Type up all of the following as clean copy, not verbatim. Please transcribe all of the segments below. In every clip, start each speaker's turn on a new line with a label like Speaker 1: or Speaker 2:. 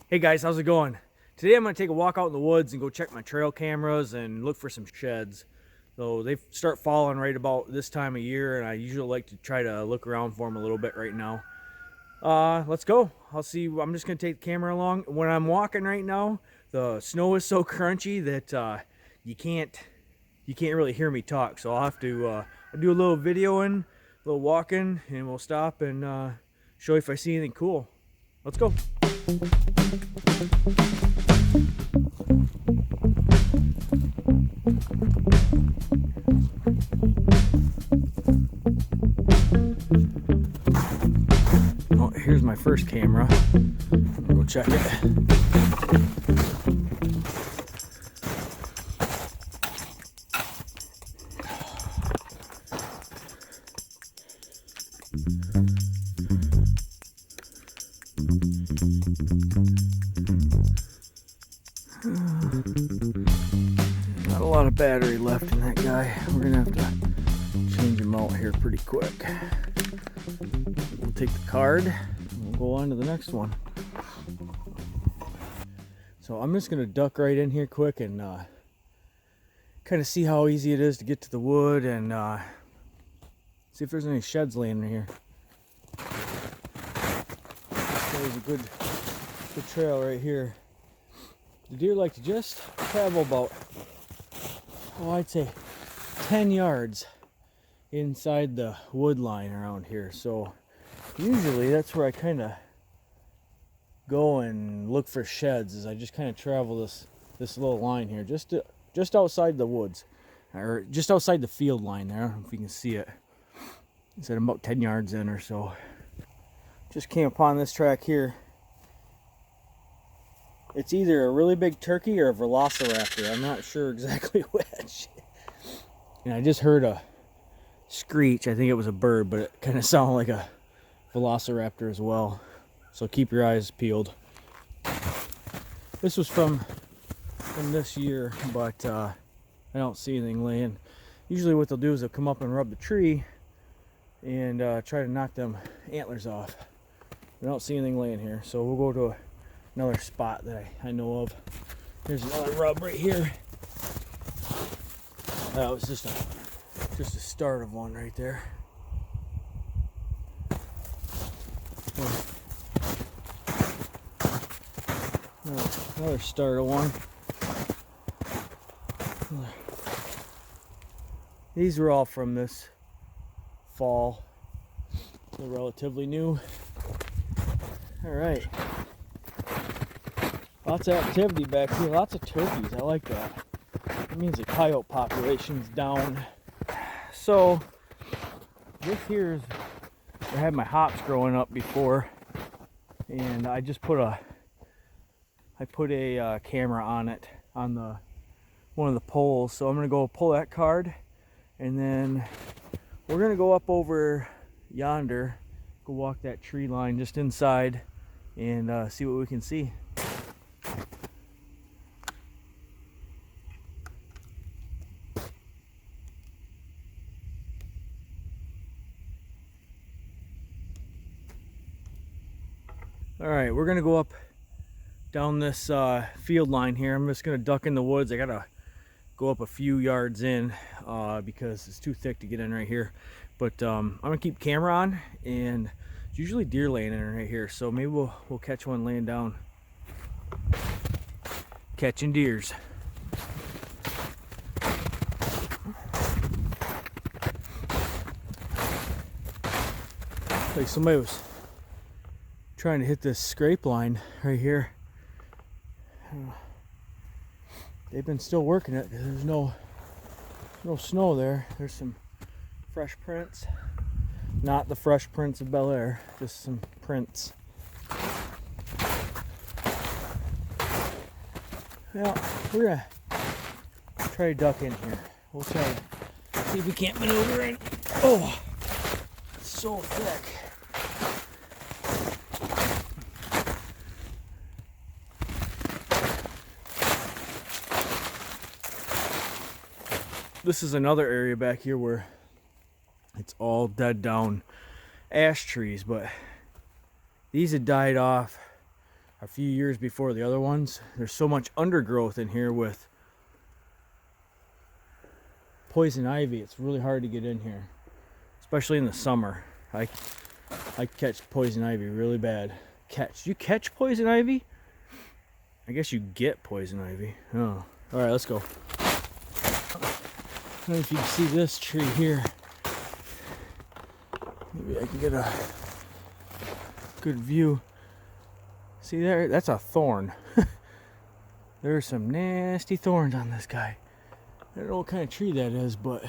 Speaker 1: Hey guys, how's it going? Today I'm going to take a walk out in the woods and go check my trail cameras and look for some sheds. So they start falling right about this time of year, and I usually like to try to look around for them a little bit right now. Let's go. I'm just going to take the camera along. When I'm walking right now, the snow is so crunchy that you can't really hear me talk. So I'll have to I'll do a little videoing, a little walking, and we'll stop and show you if I see anything cool. Let's go. Oh, here's my first camera. I'll go check it. Not a lot of battery left in that guy. We're gonna have to change him out here pretty quick. We'll take the card and we'll go on to the next one. So I'm just gonna duck right in here quick and kind of see how easy it is to get to the wood and see if there's any sheds laying in here. There's a good trail right here. The deer like to just travel about, I'd say 10 yards inside the wood line around here. So usually that's where I kind of go and look for sheds, is I just kind of travel this little line here, just outside the woods, or just outside the field line there. I don't know if you can see it. It's at about 10 yards in or so. Just came upon this track here. It's either a really big turkey or a velociraptor. I'm not sure exactly which. And I just heard a screech. I think it was a bird, but it kind of sounded like a velociraptor as well. So keep your eyes peeled. This was from this year, but I don't see anything laying. Usually what they'll do is they'll come up and rub the tree and try to knock them antlers off. I don't see anything laying here, so we'll go to another spot that I know of. Here's another rub right here. That was just a start of one right there. Another start of one. These were all from this fall. They're relatively new. All right. Lots of activity back here. Lots of turkeys. I like that. That means the coyote population's down. So this here's where I had my hops growing up before, and I just put a camera on it, on one of the poles. So I'm gonna go pull that card, and then we're gonna go up over yonder, go walk that tree line just inside, and see what we can see. All right, we're gonna go up down this field line here. I'm just gonna duck in the woods. I gotta go up a few yards in because it's too thick to get in right here. But I'm gonna keep camera on, and it's usually deer laying in right here. So maybe we'll catch one laying down. Catching deers. Like somebody was trying to hit this scrape line right here. They've been still working it because there's no snow there. There's some fresh prints. Not the fresh prints of Bel Air, just some prints. Well, we're gonna try to duck in here. We'll try to see if we can't maneuver in. Oh, it's so thick. This is another area back here where it's all dead down ash trees, but these had died off a few years before the other ones. There's so much undergrowth in here with poison ivy. It's really hard to get in here, especially in the summer. I catch poison ivy really bad. You catch poison ivy? I guess you get poison ivy. Oh, all right, let's go. I don't know if you can see this tree here. Maybe I can get a good view. See there? That's a thorn. There's some nasty thorns on this guy. I don't know what kind of tree that is, but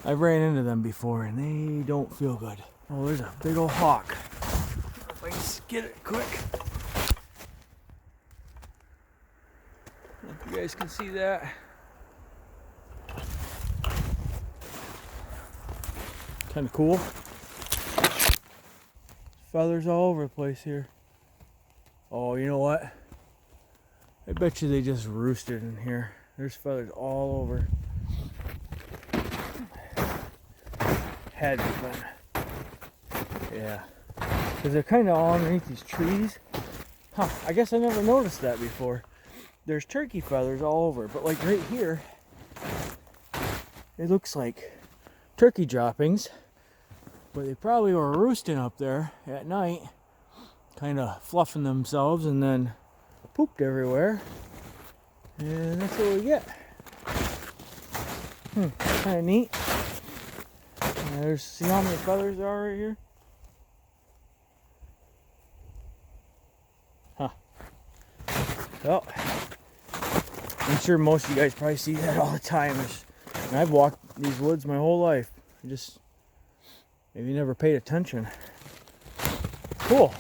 Speaker 1: I've ran into them before and they don't feel good. Oh, there's a big old hawk. If I can get it quick. If you guys can see that. Kind of cool. Feathers all over the place here. Oh, you know what? I bet you they just roosted in here. There's feathers all over. Had to have been. Yeah. Because they're kind of all underneath these trees. Huh, I guess I never noticed that before. There's turkey feathers all over, but like right here, it looks like turkey droppings. But they probably were roosting up there at night, kind of fluffing themselves, and then pooped everywhere. And that's what we get. Kind of neat. See how many feathers there are right here? Huh. Well, I'm sure most of you guys probably see that all the time. And I've walked these woods my whole life. Maybe never paid attention. Cool.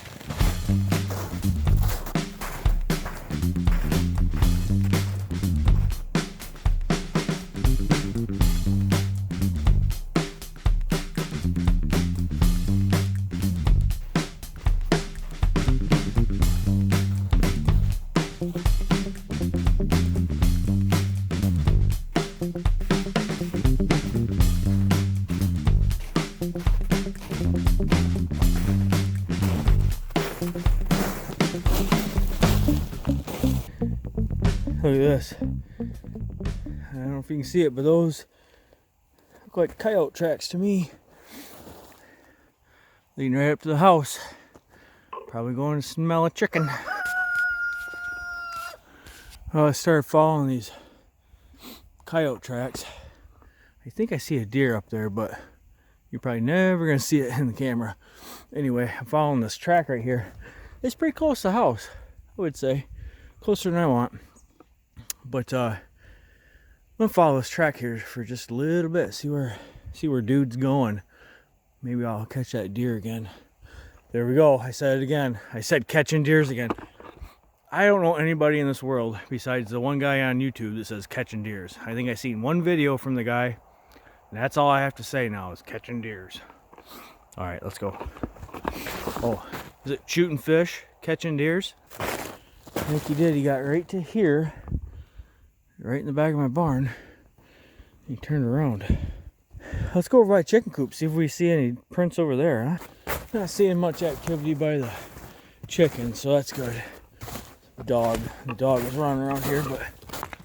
Speaker 1: Look at this. I don't know if you can see it, but those look like coyote tracks to me. Leading right up to the house. Probably going to smell a chicken. Well, I started following these coyote tracks. I think I see a deer up there, but you're probably never going to see it in the camera. Anyway, I'm following this track right here. It's pretty close to the house, I would say. Closer than I want. But I'm gonna follow this track here for just a little bit, see where dude's going. Maybe I'll catch that deer again. There we go. I said it again. I said catching deers again. I don't know anybody in this world besides the one guy on YouTube that says catching deers. I think I seen one video from the guy, and that's all I have to say now is catching deers. All right, let's go. Oh, is it shooting fish, catching deers? I think he did. He got right to here. Right in the back of my barn. He turned around. Let's go over by the chicken coop, see if we see any prints over there, huh? Not seeing much activity by the chickens, so that's good. The dog is running around here, but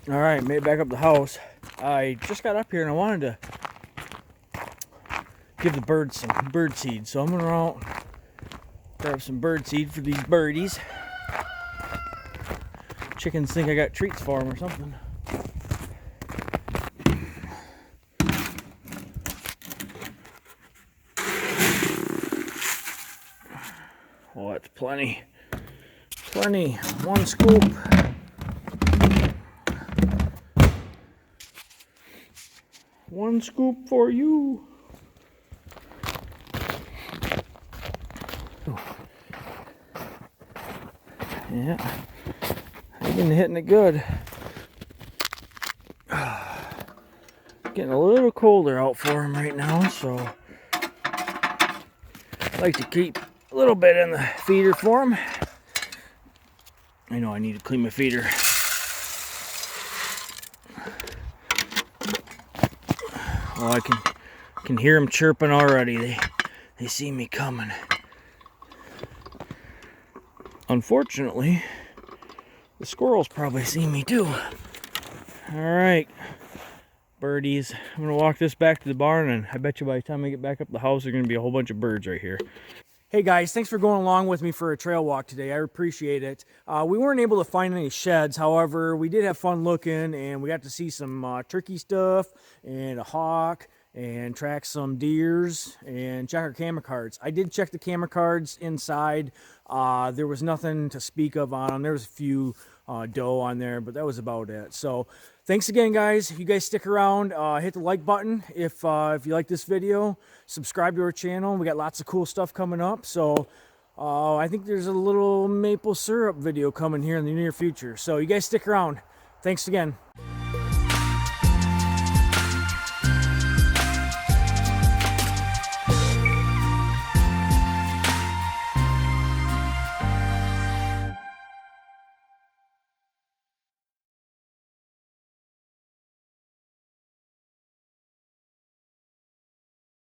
Speaker 1: all right, made it back up the house. I just got up here and I wanted to give the birds some bird seed, so I'm gonna run out, grab some bird seed for these birdies. Chickens think I got treats for them or something. Oh, that's plenty. Plenty. One scoop. One scoop for you. Yeah. I've been hitting it good. Getting a little colder out for him right now, so I like to keep a little bit in the feeder for him. I know I need to clean my feeder. Oh, I can hear them chirping already. They see me coming. I don't Unfortunately, the squirrels probably see me too. All right, birdies. I'm gonna walk this back to the barn, and I bet you by the time I get back up the house, there's gonna be a whole bunch of birds right here. Hey guys, thanks for going along with me for a trail walk today. I appreciate it. We weren't able to find any sheds. However, we did have fun looking, and we got to see some turkey stuff and a hawk and track some deers and check our camera cards. I did check the camera cards inside. There was nothing to speak of on them. There was a few doe on there, but that was about it. So thanks again, guys. If you guys stick around, hit the like button if you like this video. Subscribe to our channel. We got lots of cool stuff coming up. So I think there's a little maple syrup video coming here in the near future. So you guys stick around. Thanks again.